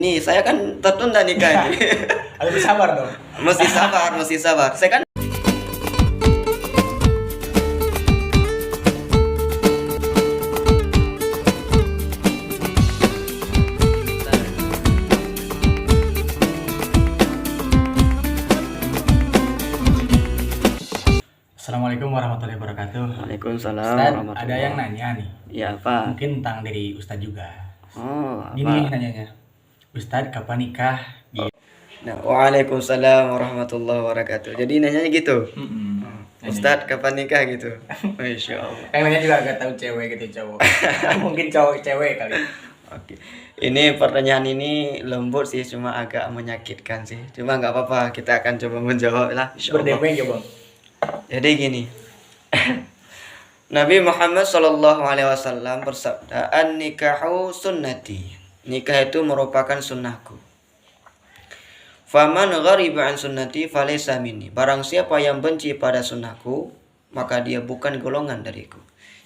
Nih, saya kan tertunda nikah ini. Harus sabar dong. Mesti sabar, mesti sabar. Saya kan Assalamualaikum warahmatullahi wabarakatuh. Waalaikumsalam Ustaz, warahmatullahi. ada yang nanya nih. Ya, apa? Mungkin tentang dari Ustaz juga. Oh, Gini apa? nanyanya. Ustaz, kapan nikah? Gitu. Nah, waalaikumsalam warahmatullahi wabarakatuh. Jadi nanyanya gitu. Nanya. Ustadz, kapan nikah gitu? Masya Allah. Yang nanya juga agak tahu cewek gitu cowok. Mungkin cowok cewek kali. Oke. Ini pertanyaan ini lembut sih, cuma agak menyakitkan sih. Cuma nggak apa-apa, kita akan coba menjawab lah. Insya Allah. Berdamai ya bang. Jadi gini, Nabi Muhammad SAW bersabda, "An nikahu sunnati." Nikah itu merupakan sunnahku. Faman ghariba an sunnati falaysa minni. Barang siapa yang benci pada sunnahku, maka dia bukan golongan dariku.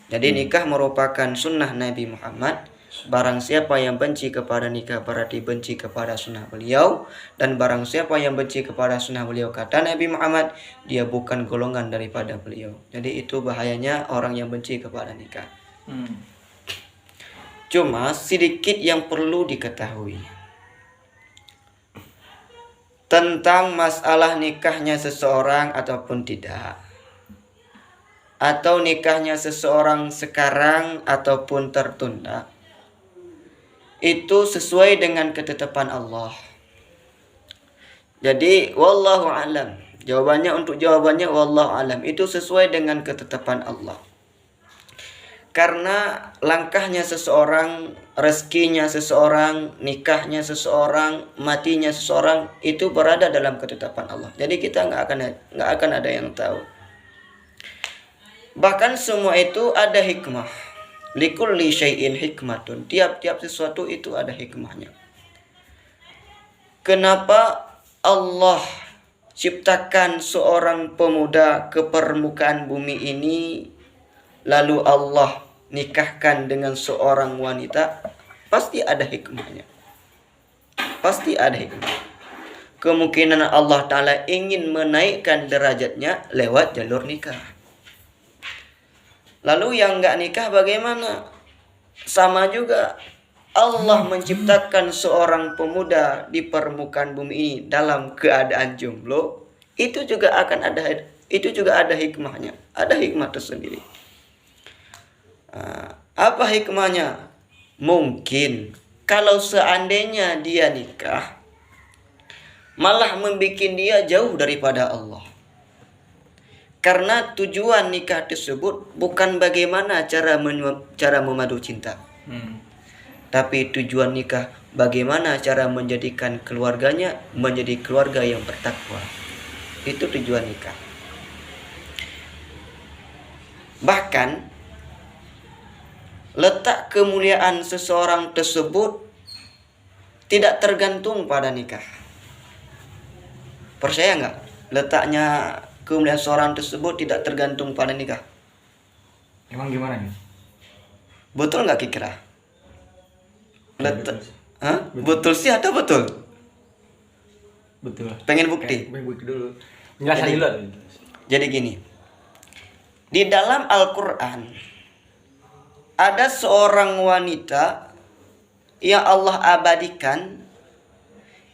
Jadi nikah merupakan sunnah Nabi Muhammad. Barang siapa yang benci kepada nikah berarti benci kepada sunnah beliau. Dan barang siapa yang benci kepada sunnah beliau, kata Nabi Muhammad, dia bukan golongan daripada beliau. Jadi itu bahayanya orang yang benci kepada nikah. Cuma sedikit yang perlu diketahui tentang masalah nikahnya seseorang ataupun tidak, atau nikahnya seseorang sekarang ataupun tertunda, itu sesuai dengan ketetapan Allah. Jadi wallahu alam. Jawabannya wallahu alam, itu sesuai dengan ketetapan Allah. Karena langkahnya seseorang, rezekinya seseorang, nikahnya seseorang, matinya seseorang itu berada dalam ketetapan Allah. Jadi kita nggak akan ada yang tahu. Bahkan semua itu ada hikmah. Likulli syai'in hikmatun. Tiap-tiap sesuatu itu ada hikmahnya. Kenapa Allah ciptakan seorang pemuda ke permukaan bumi ini, lalu Allah nikahkan dengan seorang wanita? Pasti ada hikmahnya. Pasti ada hikmah. Kemungkinan Allah Ta'ala ingin menaikkan derajatnya lewat jalur nikah. Lalu yang nggak nikah bagaimana? Sama juga. Allah menciptakan seorang pemuda di permukaan bumi ini dalam keadaan jomblo. Itu juga ada hikmahnya. Ada hikmah tersendiri. Apa hikmahnya? Mungkin kalau seandainya dia nikah, malah membuat dia jauh daripada Allah. Karena tujuan nikah tersebut bukan bagaimana cara memadu cinta. Tapi tujuan nikah bagaimana cara menjadikan keluarganya menjadi keluarga yang bertakwa. Itu tujuan nikah. Bahkan letak kemuliaan seseorang tersebut tidak tergantung pada nikah. Percaya nggak? Letaknya kemuliaan seorang tersebut tidak tergantung pada nikah. Emang gimana nih? Betul nggak kira? Betul. Betul sih atau betul? Betul. Pengen bukti? Pengen bukti dulu. Jelasin dulu. Jadi gini. Di dalam Al-Quran ada seorang wanita yang Allah abadikan,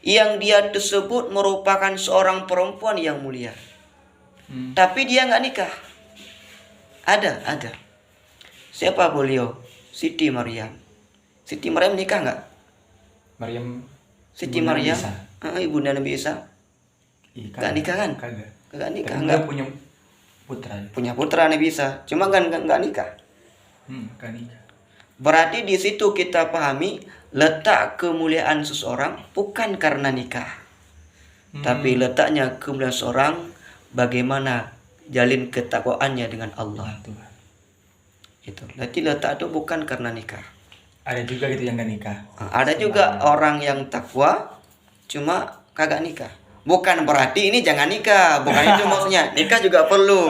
yang dia tersebut merupakan seorang perempuan yang mulia. Tapi dia nggak nikah. Ada. Siapa beliau? Siti Maryam. Siti Maryam nikah nggak? Siti Maryam, ibunda Nabi Isa. Nggak nikah kan? Kagak nikah. Nggak punya putra. Punya putra Nabi Isa. Cuma nggak nikah. Nggak nikah. Berarti di situ kita pahami letak kemuliaan seseorang bukan karena nikah. Tapi letaknya kemuliaan seseorang bagaimana jalin ketakwaannya dengan Allah. Itu. Berarti letak itu bukan karena nikah. Ada juga gitu yang gak nikah. Ada juga orang yang takwa cuma kagak nikah. Bukan berarti ini jangan nikah, bukan itu maksudnya. Nikah juga perlu.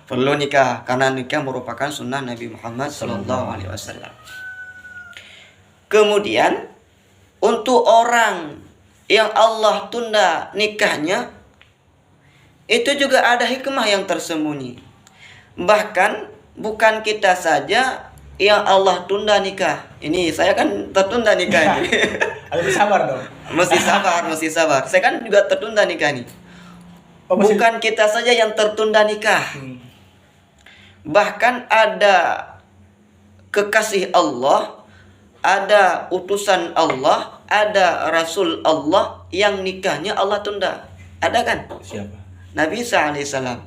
Perlu nikah karena nikah merupakan sunnah Nabi Muhammad SAW. Kemudian untuk orang yang Allah tunda nikahnya, itu juga ada hikmah yang tersembunyi. Bahkan bukan kita saja yang Allah tunda nikah. Ini saya kan tertunda nikah ini. Harus sabar dong. Mesti sabar. Saya kan juga tertunda nikah nih. Oh, masih- Bukan kita saja yang tertunda nikah. Bahkan ada kekasih Allah, ada utusan Allah, ada Rasul Allah yang nikahnya Allah tunda. Ada kan? Siapa? Nabi Isa alaihissalam.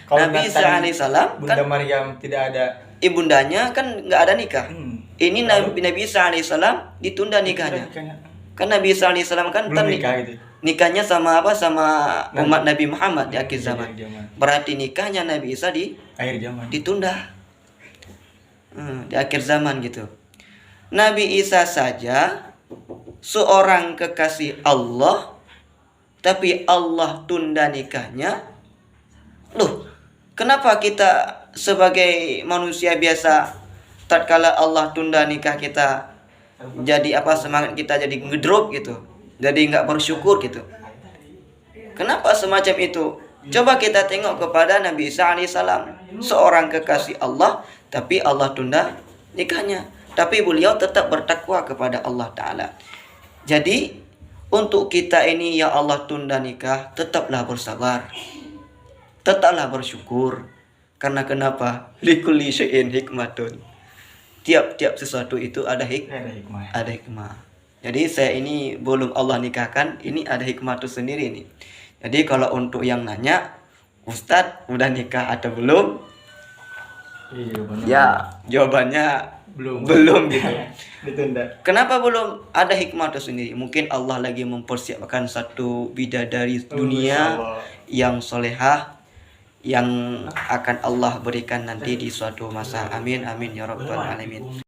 Kalau Nabi Isa Nathan, alaihissalam Bunda kan Maryam tidak ada. ibundanya kan nggak ada nikah. Ini Lalu? Nabi Isa alaihissalam ditunda nikahnya. Kan Nabi Isa alaihissalam kan Belum nikah gitu. nikahnya sama apa, sama Nabi. umat Nabi Muhammad di akhir Di zaman. akhir zaman. Berarti nikahnya Nabi Isa Akhir zaman. ditunda. Di akhir zaman gitu. Nabi Isa saja seorang kekasih Allah, tapi Allah tunda nikahnya. Loh, kenapa kita sebagai manusia biasa tatkala Allah tunda nikah kita jadi apa, semangat kita jadi ngedrop gitu, jadi nggak bersyukur gitu? Kenapa semacam itu? Coba kita tengok kepada Nabi Isa alaihissalam, seorang kekasih Allah, tapi Allah tunda nikahnya, tapi beliau tetap bertakwa kepada Allah Ta'ala. Jadi untuk kita ini ya Allah tunda nikah, tetaplah bersabar, tetaplah bersyukur. Karena kenapa? Likulli syai'in hikmatun. Tiap-tiap sesuatu itu ada Ada hikmah. ada hikmah. Jadi saya ini belum Allah nikahkan, ini ada hikmah itu sendiri nih. Jadi kalau untuk yang nanya, Ustadz udah nikah atau belum? Iya, benar. Ya, jawabannya Belum. belum gitu. Ditunda. Kenapa belum? Ada hikmah itu sendiri. Mungkin Allah lagi mempersiapkan satu bidadari dunia Allah. yang solehah, yang akan Allah berikan nanti di suatu masa. Amin amin ya rabbal alamin.